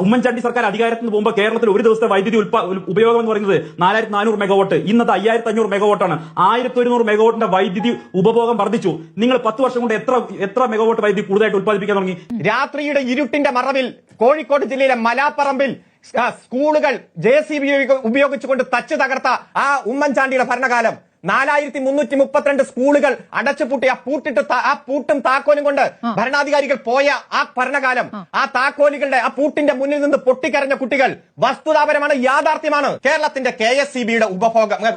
ഉമ്മൻചാണ്ടി സർക്കാർ അധികാരത്തിൽ നിന്ന് പോകുമ്പോൾ കേരളത്തിൽ ഒരു ദിവസത്തെ വൈദ്യുതി ഉപയോഗം എന്ന് പറയുന്നത് 4400 മെഗാവാട്ട്, ഇന്നത്തെ 5500 മെഗാവാട്ടാണ്. 1100 മെഗാവാട്ടിന്റെ വൈദ്യുതി ഉപഭോഗം വർദ്ധിച്ചു. നിങ്ങൾ 10 വർഷം കൊണ്ട് എത്ര മെഗാവാട്ട് വൈദ്യുതി കൂടുതലായിട്ട് ഉത്പാദിപ്പിക്കാൻ തുടങ്ങി? രാത്രിയുടെ ഇരുട്ടിന്റെ മറവിൽ കോഴിക്കോട് ജില്ലയിലെ മലാപ്പറമ്പിൽ സ്കൂളുകൾ JCB ഉപയോഗിച്ചുകൊണ്ട് തച്ച് തകർത്ത ആ ഉമ്മൻചാണ്ടിയുടെ ഭരണകാലം, 4332 സ്കൂളുകൾ അടച്ചുപൂട്ടി ആ പൂട്ടും താക്കോലും കൊണ്ട് ഭരണാധികാരികൾ പോയ ആ ഭരണകാലം, ആ താക്കോലുകളുടെ ആ പൂട്ടിന്റെ മുന്നിൽ നിന്ന് പൊട്ടിക്കരഞ്ഞ കുട്ടികൾ വസ്തുതാപരമാണ്, യാഥാർത്ഥ്യമാണ്. കേരളത്തിന്റെ KSCBയുടെ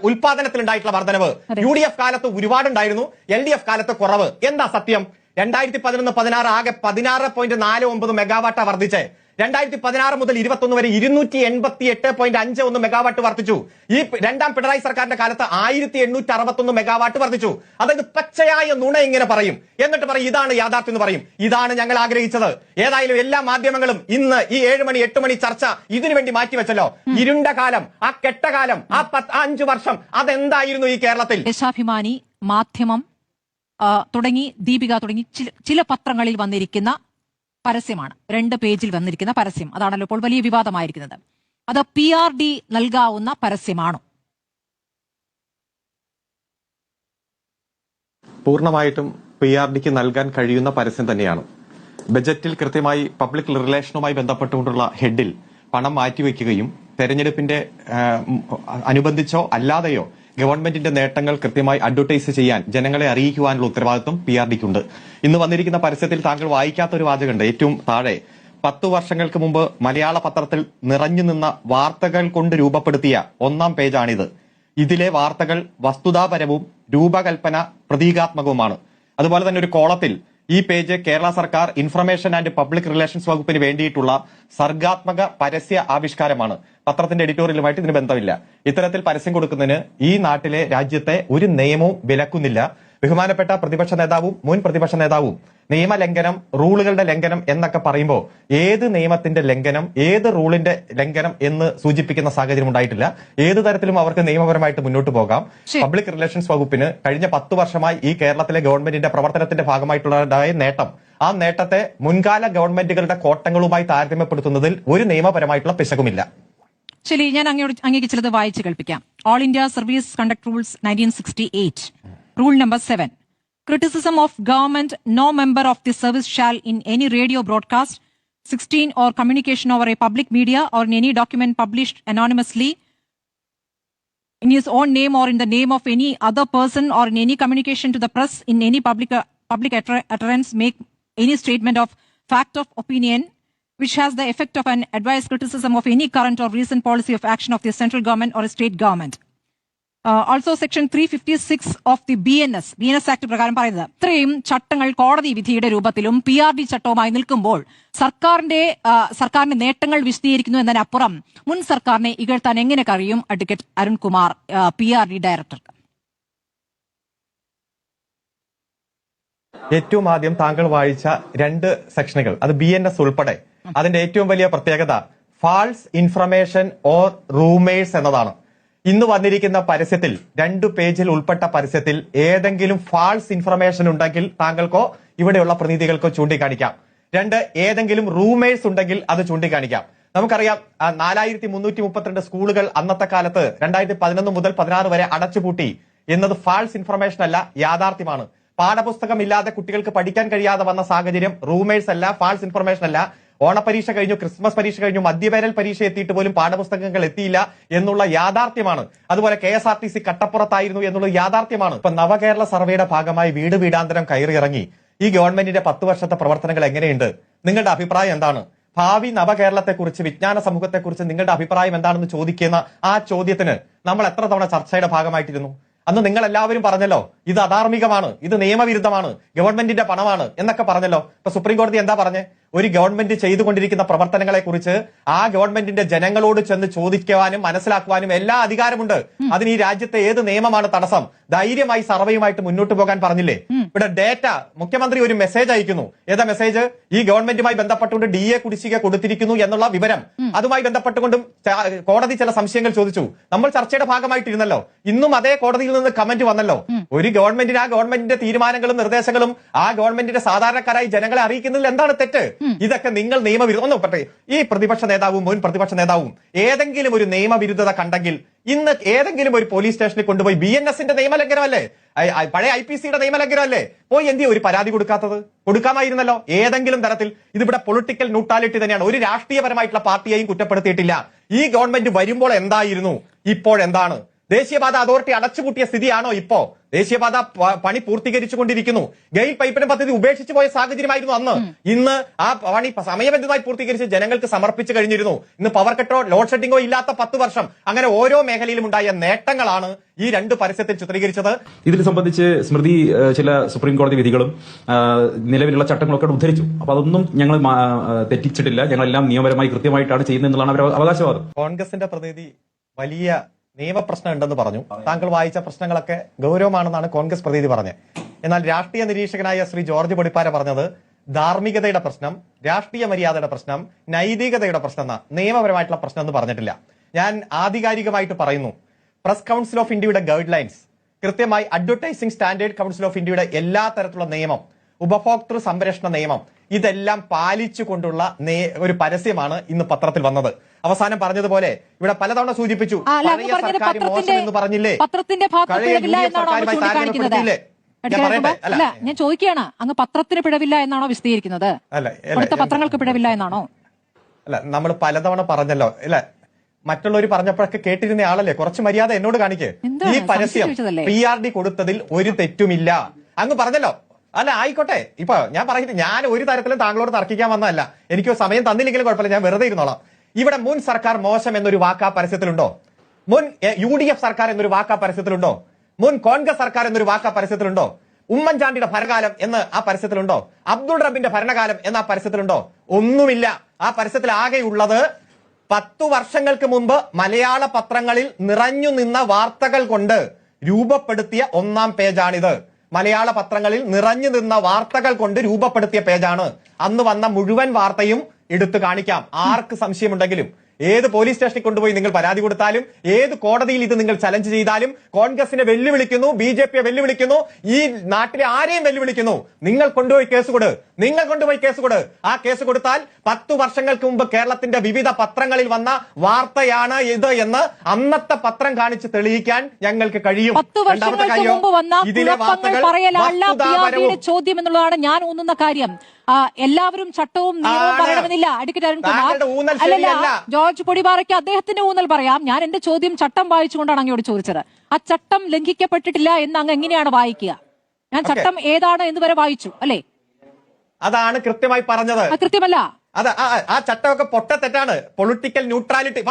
ഉൽപാദനത്തിൽ ഉണ്ടായിട്ടുള്ള വർധനവ് UDF കാലത്ത് ഒരുപാടുണ്ടായിരുന്നു, LDF കാലത്ത് കുറവ്. എന്താ സത്യം? 2011-16 ആകെ 16.49 മെഗാവാട്ടാ വർദ്ധിച്ചേ. 2016 മുതൽ 21 വരെ 288.51 മെഗാവാട്ട് വർദ്ധിച്ചു. ഈ രണ്ടാം പിണറായി സർക്കാരിന്റെ കാലത്ത് 1861 മെഗാവാട്ട് വർദ്ധിച്ചു. അതായത് പച്ചയായ നുണ ഇങ്ങനെ പറയും, എന്നിട്ട് പറയും ഇതാണ് യാഥാർത്ഥ്യം എന്ന് പറയും. ഇതാണ് ഞങ്ങൾ ആഗ്രഹിച്ചത്. ഏതായാലും എല്ലാ മാധ്യമങ്ങളും ഇന്ന് ഈ 7 മണി 8 മണി ചർച്ച ഇതിനു വേണ്ടി മാറ്റിവെച്ചല്ലോ. ഇരുണ്ട കാലം, ആ കെട്ടകാലം, ആ 5 വർഷം അതെന്തായിരുന്നു ഈ കേരളത്തിൽ? ദേശാഭിമാനി, മാധ്യമം തുടങ്ങി ദീപിക തുടങ്ങി ചില പത്രങ്ങളിൽ വന്നിരിക്കുന്ന പരസ്യമാണ്, 2 പേജിൽ വന്നിരിക്കുന്ന പരസ്യം. അതാണല്ലോ ഇപ്പോൾ വലിയ വിവാദമായിരിക്കുന്നത്. അത് PRD നൽകാവുന്ന പരസ്യമാണോ? പൂർണ്ണമായിട്ടും PRDക്ക് നൽകാൻ കഴിയുന്ന പരസ്യം തന്നെയാണ്. ബജറ്റിൽ കൃത്യമായി പബ്ലിക് റിലേഷനുമായി ബന്ധപ്പെട്ടുകൊണ്ടുള്ള ഹെഡിൽ പണം മാറ്റിവെക്കുകയും തെരഞ്ഞെടുപ്പിന്റെ അനുബന്ധിച്ചോ അല്ലാതെയോ ഗവൺമെന്റിന്റെ നേട്ടങ്ങൾ കൃത്യമായി അഡ്വർടൈസ് ചെയ്യാൻ, ജനങ്ങളെ അറിയിക്കുവാനുള്ള ഉത്തരവാദിത്വം PRDക്കുണ്ട്. ഇന്ന് വന്നിരിക്കുന്ന പരസ്യത്തിൽ താങ്കൾ വായിക്കാത്ത ഒരു വാചകമുണ്ട് ഏറ്റവും താഴെ. 10 വർഷങ്ങൾക്ക് മുമ്പ് മലയാള പത്രത്തിൽ നിറഞ്ഞു നിന്ന വാർത്തകൾ കൊണ്ട് രൂപപ്പെടുത്തിയ 1-ാം പേജാണിത്. ഇതിലെ വാർത്തകൾ വസ്തുതാപരവും രൂപകൽപ്പന പ്രതീകാത്മകവുമാണ്. അതുപോലെ തന്നെ ഒരു കോളത്തിൽ ഈ പേജ് കേരള സർക്കാർ ഇൻഫർമേഷൻ ആൻഡ് പബ്ലിക് റിലേഷൻസ് വകുപ്പിന് വേണ്ടിയിട്ടുള്ള സർഗാത്മക പരസ്യ ആവിഷ്കാരമാണ്. പത്രത്തിന്റെ എഡിറ്റോറിയലുമായിട്ട് ഇതിന് ബന്ധമില്ല. ഇത്തരത്തിൽ പരസ്യം കൊടുക്കുന്നതിന് ഈ നാട്ടിലെ രാജ്യത്തെ ഒരു നിയമവും വിലക്കുന്നില്ല. ബഹുമാനപ്പെട്ട പ്രതിപക്ഷ നേതാവും മുൻ പ്രതിപക്ഷ നേതാവും നിയമലംഘനം, റൂളുകളുടെ ലംഘനം എന്നൊക്കെ പറയുമ്പോൾ ഏത് നിയമത്തിന്റെ ലംഘനം, ഏത് റൂളിന്റെ ലംഘനം എന്ന് സൂചിപ്പിക്കുന്ന സാഹചര്യം ഉണ്ടായിട്ടില്ല. ഏത് തരത്തിലും അവർക്ക് നിയമപരമായിട്ട് മുന്നോട്ട് പോകാം. പബ്ലിക് റിലേഷൻസ് വകുപ്പിന് കഴിഞ്ഞ 10 വർഷമായി ഈ കേരളത്തിലെ ഗവൺമെന്റിന്റെ പ്രവർത്തനത്തിന്റെ ഭാഗമായിട്ടുള്ളതായ നേട്ടം, ആ നേട്ടത്തെ മുൻകാല ഗവൺമെന്റുകളുടെ കോട്ടങ്ങളുമായി താരതമ്യപ്പെടുത്തുന്നതിൽ ഒരു നിയമപരമായിട്ടുള്ള പിശകുമില്ല. ശരി, ഞാൻ അങ്ങേക്ക് ചിലത് വായിച്ചു കേൾപ്പിക്കാം. All India service conduct rules 1968, rule number 7. Criticism of government, no member of the service shall in any radio broadcast, 16 or communication over a public media or in any document published anonymously in his own name or in the name of any other person or in any communication to the press in any public utterance make any statement of fact of opinion which has the effect of an advised criticism of any current or recent policy of action of the central government or a state government. Also section 356 of the BNS Act പ്രകാരം പറയുന്നത് ഇത്രയും ചട്ടങ്ങൾ കോടതി വിധിയുടെ രൂപത്തിലും PRD ചട്ടവുമായി നിൽക്കുമ്പോൾ സർക്കാരിന്റെ നേട്ടങ്ങൾ വിശദീകരിക്കുന്നു എന്നതിനപ്പുറം മുൻ സർക്കാരിനെ ഇകഴ്ത്താൻ എങ്ങനെ കഴിയും അഡ്വക്കേറ്റ് അരുൺകുമാർ, PRD ഡയറക്ടർ? ഏറ്റവും ആദ്യം താങ്കൾ വായിച്ച 2 സെക്ഷനുകൾ, അത് BNS ഉൾപ്പെടെ, അതിന്റെ ഏറ്റവും വലിയ പ്രത്യേകത ഫാൾസ് ഇൻഫർമേഷൻ ഓർ റൂമേഴ്സ് എന്നതാണ്. ഇന്ന് വന്നിരിക്കുന്ന പരസ്യത്തിൽ 2 പേജിൽ ഉൾപ്പെട്ട പരസ്യത്തിൽ ഏതെങ്കിലും ഫാൾസ് ഇൻഫർമേഷൻ ഉണ്ടെങ്കിൽ താങ്കൾക്കോ ഇവിടെയുള്ള പ്രതിനിധികൾക്കോ ചൂണ്ടിക്കാണിക്കാം. 2, ഏതെങ്കിലും റൂമേഴ്സ് ഉണ്ടെങ്കിൽ അത് ചൂണ്ടിക്കാണിക്കാം. നമുക്കറിയാം 4332 സ്കൂളുകൾ അന്നത്തെ കാലത്ത് 2011 മുതൽ 16 വരെ അടച്ചുപൂട്ടി എന്നത് ഫാൾസ് ഇൻഫർമേഷൻ അല്ല, യാഥാർത്ഥ്യമാണ്. പാഠപുസ്തകം ഇല്ലാതെ കുട്ടികൾക്ക് പഠിക്കാൻ കഴിയാതെ വന്ന സാഹചര്യം റൂമേഴ്സ് അല്ല, ഫാൾസ് ഇൻഫർമേഷൻ അല്ല. ഓണപരീക്ഷ കഴിഞ്ഞു, ക്രിസ്മസ് പരീക്ഷ കഴിഞ്ഞു, മധ്യവേനൽ പരീക്ഷ എത്തിയിട്ട് പോലും പാഠപുസ്തകങ്ങൾ എത്തിയില്ല എന്നുള്ള യാഥാർത്ഥ്യമാണ്. അതുപോലെ KSRTC കട്ടപ്പുറത്തായിരുന്നു എന്നുള്ള യാഥാർത്ഥ്യമാണ്. ഇപ്പൊ നവകേരള സർവേയുടെ ഭാഗമായി വീട് വീടാന്തരം കയറിയിറങ്ങി ഈ ഗവൺമെന്റിന്റെ 10 വർഷത്തെ പ്രവർത്തനങ്ങൾ എങ്ങനെയുണ്ട്? നിങ്ങളുടെ അഭിപ്രായം എന്താണ്? ഭാവി നവകേരളത്തെക്കുറിച്ച്, വിജ്ഞാന സമൂഹത്തെക്കുറിച്ച് നിങ്ങളുടെ അഭിപ്രായം എന്താണെന്ന് ചോദിക്കുന്ന ആ ചോദ്യത്തിന് നമ്മൾ എത്ര തവണ ചർച്ചയുടെ ഭാഗമായിട്ടിരുന്നു? അന്ന് നിങ്ങൾ എല്ലാവരും പറഞ്ഞല്ലോ ഇത് അധാർമികമാണ്, ഇത് നിയമവിരുദ്ധമാണ്, ഗവൺമെന്റിന്റെ പണമാണ് എന്നൊക്കെ പറഞ്ഞല്ലോ. ഇപ്പൊ സുപ്രീം കോടതി എന്താ പറഞ്ഞേ? ഒരു ഗവൺമെന്റ് ചെയ്തുകൊണ്ടിരിക്കുന്ന പ്രവർത്തനങ്ങളെ കുറിച്ച് ആ ഗവൺമെന്റിന്റെ ജനങ്ങളോട് ചെന്ന് ചോദിക്കുവാനും മനസ്സിലാക്കുവാനും എല്ലാ അധികാരമുണ്ട്. അതിന് ഈ രാജ്യത്തെ ഏത് നിയമമാണ് തടസ്സം? ധൈര്യമായി സർവേയുമായിട്ട് മുന്നോട്ട് പോകാൻ പറഞ്ഞില്ലേ? ഇവിടെ ഡേറ്റ മുഖ്യമന്ത്രി ഒരു മെസ്സേജ് അയക്കുന്നു. ഏതാ മെസ്സേജ്? ഈ ഗവൺമെന്റുമായി ബന്ധപ്പെട്ടുകൊണ്ട് DA കുടിശ്ശിക കൊടുത്തിരിക്കുന്നു എന്നുള്ള വിവരം. അതുമായി ബന്ധപ്പെട്ടുകൊണ്ടും കോടതി ചില സംശയങ്ങൾ ചോദിച്ചു. നമ്മൾ ചർച്ചയുടെ ഭാഗമായിട്ടിരുന്നല്ലോ. ഇന്നും അതേ കോടതിയിൽ നിന്ന് കമന്റ് വന്നല്ലോ. ഒരു ഗവൺമെന്റിന് ആ ഗവൺമെന്റിന്റെ തീരുമാനങ്ങളും നിർദ്ദേശങ്ങളും ആ ഗവൺമെന്റിന്റെ സാധാരണക്കാരായി ജനങ്ങളെ അറിയിക്കുന്നതിൽ എന്താണ് തെറ്റ്? ഇതൊക്കെ നിങ്ങൾ നിയമവിരുദ്ധ ഒന്ന് പറയട്ടെ, ഈ പ്രതിപക്ഷ നേതാവും മുൻ പ്രതിപക്ഷ നേതാവും ഏതെങ്കിലും ഒരു നിയമവിരുദ്ധത കണ്ടെങ്കിൽ ഇന്ന് ഏതെങ്കിലും ഒരു പോലീസ് സ്റ്റേഷനിൽ കൊണ്ടുപോയി BNSന്റെ നിയമലംഘനമല്ലേ, പഴയ IPCയുടെ നിയമലംഘനമല്ലേ, പോയി എന്തിനാ ഒരു പരാതി കൊടുക്കാത്തത്? കൊടുക്കാമായിരുന്നല്ലോ ഏതെങ്കിലും തരത്തിൽ. ഇതിവിടെ പൊളിറ്റിക്കൽ ന്യൂട്രാലിറ്റി തന്നെയാണ്. ഒരു രാഷ്ട്രീയപരമായിട്ടുള്ള പാർട്ടിയെയും കുറ്റപ്പെടുത്തിയിട്ടില്ല. ഈ ഗവൺമെന്റ് വരുമ്പോൾ എന്തായിരുന്നു, ഇപ്പോഴെന്താണ്? ദേശീയപാത അതോറിറ്റി അടച്ചുപൂട്ടിയ സ്ഥിതിയാണോ ഇപ്പോ? ദേശീയപാത പണി പൂർത്തീകരിച്ചുകൊണ്ടിരിക്കുന്നു. ഗെയിൽ പൈപ്പിന് പദ്ധതി ഉപേക്ഷിച്ചു പോയ സാഹചര്യമായിരുന്നു അന്ന്. ഇന്ന് ആ പണി സമയബന്ധിതമായി പൂർത്തീകരിച്ച് ജനങ്ങൾക്ക് സമർപ്പിച്ചു കഴിഞ്ഞിരുന്നു. ഇന്ന് പവർ കട്ടോ ലോഡ് ഷെഡിങ്ങോ ഇല്ലാത്ത 10 വർഷം. അങ്ങനെ ഓരോ മേഖലയിലും ഉണ്ടായ നേട്ടങ്ങളാണ് ഈ 2 പരസ്യത്തിൽ ചിത്രീകരിച്ചത്. ഇതിൽ സംബന്ധിച്ച് സ്മൃതി ചില സുപ്രീം കോടതി വിധികളും നിലവിലുള്ള ചട്ടങ്ങളൊക്കെ ഉദ്ധരിച്ചു. അപ്പൊ അതൊന്നും ഞങ്ങൾ തെറ്റിച്ചിട്ടില്ല. ഞങ്ങളെല്ലാം നിയമപരമായി കൃത്യമായിട്ടാണ് ചെയ്യുന്നത് എന്നുള്ളതാണ് അവരുടെ അവകാശവാദം. കോൺഗ്രസിന്റെ പ്രതിനിധി വലിയ നിയമപ്രശ്നം ഉണ്ടെന്ന് പറഞ്ഞു. താങ്കൾ വായിച്ച പ്രശ്നങ്ങളൊക്കെ ഗൗരവമാണെന്നാണ് കോൺഗ്രസ് പ്രതിനിധി പറഞ്ഞത്. എന്നാൽ രാഷ്ട്രീയ നിരീക്ഷകനായ ശ്രീ ജോർജ് പൊടിപ്പാര പറഞ്ഞത് ധാർമ്മികതയുടെ പ്രശ്നം, രാഷ്ട്രീയ മര്യാദയുടെ പ്രശ്നം, നൈതികതയുടെ പ്രശ്നം എന്ന നിയമപരമായിട്ടുള്ള പ്രശ്നം എന്ന് പറഞ്ഞിട്ടില്ല. ഞാൻ ആധികാരികമായിട്ട് പറയുന്നു, പ്രസ് കൗൺസിൽ ഓഫ് ഇന്ത്യയുടെ ഗൈഡ് ലൈൻസ്, കൃത്യമായി അഡ്വർടൈസിംഗ് സ്റ്റാൻഡേർഡ് കൗൺസിൽ ഓഫ് ഇന്ത്യയുടെ എല്ലാ തരത്തിലുള്ള നിയമം, ഉപഭോക്തൃ സംരക്ഷണ നിയമം, ഇതെല്ലാം പാലിച്ചുകൊണ്ടുള്ള ഒരു പരസ്യമാണ് ഇന്ന് പത്രത്തിൽ വന്നത്. അവസാനം പറഞ്ഞതുപോലെ ഇവിടെ പലതവണ സൂചിപ്പിച്ചു, പഴയ സർക്കാർ മോശം എന്ന് പറഞ്ഞില്ലേ, അല്ല ഞാൻ ചോദിക്കുകയാണ്, അങ്ങ് പത്രത്തിന് പിഴവില്ല എന്നാണോ വിശദീകരിക്കുന്നത്? അടുത്ത പത്രങ്ങൾക്ക് പിഴവില്ല എന്നാണോ? അല്ല, നമ്മൾ പലതവണ പറഞ്ഞല്ലോ. അല്ല, മറ്റുള്ളവർ പറഞ്ഞപ്പോഴൊക്കെ കേട്ടിരുന്ന ആളല്ലേ, കുറച്ച് മര്യാദ എന്നോട് കാണിക്ക്. ഈ പരസ്യം PRD കൊടുത്തതിൽ ഒരു തെറ്റുമില്ല അങ്ങ് പറഞ്ഞല്ലോ. അല്ല, ആയിക്കോട്ടെ. ഇപ്പൊ ഞാൻ പറയുന്നത്, ഞാൻ ഒരു തരത്തിലും താങ്കളോട് തർക്കിക്കാൻ വന്നതല്ല. എനിക്ക് സമയം തന്നില്ലെങ്കിലും കുഴപ്പമില്ല, ഞാൻ വെറുതെ ഇരുന്നോളാം. ഇവിടെ മുൻ സർക്കാർ മോശം എന്നൊരു വാക്കാ പരസ്യത്തിലുണ്ടോ? മുൻ UDF സർക്കാർ എന്നൊരു വാക്കാ പരസ്യത്തിലുണ്ടോ? മുൻ കോൺഗ്രസ് സർക്കാർ എന്നൊരു വാക്കാ പരസ്യത്തിലുണ്ടോ? ഉമ്മൻചാണ്ടിയുടെ ഭരണകാലം എന്ന് ആ പരസ്യത്തിലുണ്ടോ? അബ്ദുൾ റബ്ബിന്റെ ഭരണകാലം എന്ന ആ പരസ്യത്തിലുണ്ടോ? ഒന്നുമില്ല. ആ പരസ്യത്തിൽ ആകെയുള്ളത് 10 വർഷങ്ങൾക്ക് മുമ്പ് മലയാള പത്രങ്ങളിൽ നിറഞ്ഞു നിന്ന വാർത്തകൾ കൊണ്ട് രൂപപ്പെടുത്തിയ 1-ാം പേജാണിത്. മലയാള പത്രങ്ങളിൽ നിറഞ്ഞു നിന്ന വാർത്തകൾ കൊണ്ട് രൂപപ്പെടുത്തിയ പേജാണ്. അന്ന് വന്ന മുഴുവൻ വാർത്തയും എടുത്തു കാണിക്കാം, ആർക്ക് സംശയമുണ്ടെങ്കിലും. ഏത് പോലീസ് സ്റ്റേഷനിൽ കൊണ്ടുപോയി നിങ്ങൾ പരാതി കൊടുത്താലും, ഏത് കോടതിയിൽ ഇത് നിങ്ങൾ ചലഞ്ച് ചെയ്താലും, കോൺഗ്രസിനെ വെല്ലുവിളിക്കുന്നു, BJPയെ വെല്ലുവിളിക്കുന്നു, ഈ നാട്ടിലെ ആരെയും വെല്ലുവിളിക്കുന്നു. നിങ്ങൾ കൊണ്ടുപോയി കേസ് കൊടു, നിങ്ങൾ കൊണ്ടുപോയി കേസ് കൊടു. ആ കേസ് കൊടുത്താൽ 10 വർഷങ്ങൾക്ക് മുമ്പ് കേരളത്തിന്റെ വിവിധ പത്രങ്ങളിൽ വന്ന വാർത്തയാണ് ഇത് എന്ന് അന്നത്തെ പത്രം കാണിച്ച് തെളിയിക്കാൻ ഞങ്ങൾക്ക് കഴിയും. 10 വർഷങ്ങൾക്ക് മുമ്പ് വന്ന കുഴപ്പങ്ങൾ പറയലല്ല PRDയുടെ ചോദ്യം എന്നുള്ളതാണ് ഞാൻ ഊന്നുന്ന കാര്യം. എല്ലാവരും ചട്ടവും നിയമവും പറയണമെന്നില്ല. അഡ്വക്കേറ്റ് അരുൺകുമാർ, അല്ലല്ല, ജോർജ് പൊടിപാറയ്ക്ക് അദ്ദേഹത്തിന്റെ ഊന്നൽ പറയാം. ഞാൻ എന്റെ ചോദ്യം ചട്ടം വായിച്ചുകൊണ്ടാണ് അങ്ങോട്ട് ചോദിച്ചത്. ആ ചട്ടം ലംഘിക്കപ്പെട്ടിട്ടില്ല എന്ന് അങ്ങ് എങ്ങനെയാണ് വായിക്കുക? ഞാൻ ചട്ടം ഏതാണ് എന്ന് വരെ വായിച്ചു, അല്ലേ? അതാണ് കൃത്യമായി പറഞ്ഞത്. കൃത്യമല്ല. ആ ചട്ടമൊക്കെ പൊട്ടത്തെറ്റാണ്. പൊളിറ്റിക്കൽ ന്യൂട്രാലിറ്റി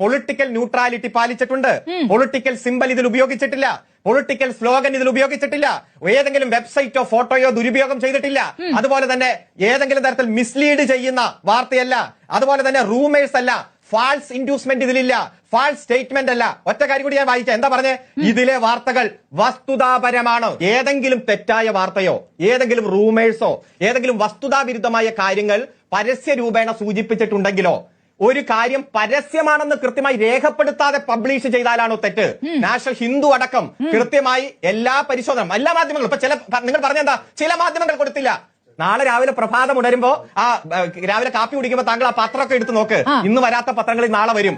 പൊളിറ്റിക്കൽ ന്യൂട്രാലിറ്റി പാലിച്ചിട്ടുണ്ട്. പൊളിറ്റിക്കൽ സിംബൽ ഇതിൽ ഉപയോഗിച്ചിട്ടില്ല. പൊളിറ്റിക്കൽ സ്ലോഗൻ ഇതിൽ ഉപയോഗിച്ചിട്ടില്ല. ഏതെങ്കിലും വെബ്സൈറ്റോ ഫോട്ടോയോ ദുരുപയോഗം ചെയ്തിട്ടില്ല. അതുപോലെ തന്നെ ഏതെങ്കിലും തരത്തിൽ മിസ്ലീഡ് ചെയ്യുന്ന വാർത്തയല്ല. അതുപോലെ തന്നെ റൂമേഴ്സ് അല്ല, ഫാൾസ് ഇൻഡ്യൂസ്മെന്റ് ഇതിലില്ല, ഫാൾസ് സ്റ്റേറ്റ്മെന്റ് അല്ല. ഒറ്റ കാര്യം കൂടി ഞാൻ വായിക്കാം. എന്താ പറഞ്ഞേ? ഇതിലെ വാർത്തകൾ വസ്തുതാപരമാണ്. ഏതെങ്കിലും തെറ്റായ വാർത്തയോ ഏതെങ്കിലും റൂമേഴ്സോ ഏതെങ്കിലും വസ്തുതാവിരുദ്ധമായ കാര്യങ്ങൾ പരസ്യ രൂപേണ സൂചിപ്പിച്ചിട്ടുണ്ടെങ്കിലോ, ഒരു കാര്യം പരസ്യമാണെന്ന് കൃത്യമായി രേഖപ്പെടുത്താതെ പബ്ലിഷ് ചെയ്താലാണോ തെറ്റ്? നാഷണൽ ഹിന്ദു അടക്കം കൃത്യമായി എല്ലാ പരിശോധന, എല്ലാ മാധ്യമങ്ങളും, ഇപ്പൊ നിങ്ങൾ പറഞ്ഞെന്താ, ചില മാധ്യമങ്ങൾ കൊടുത്തില്ല. നാളെ രാവിലെ പ്രഭാതം ഉണരുമ്പോ രാവിലെ കാപ്പി കുടിക്കുമ്പോ താങ്കൾ ആ പത്രമൊക്കെ എടുത്ത് നോക്ക്. ഇന്ന് വരാത്ത പത്രങ്ങളിൽ നാളെ വരും.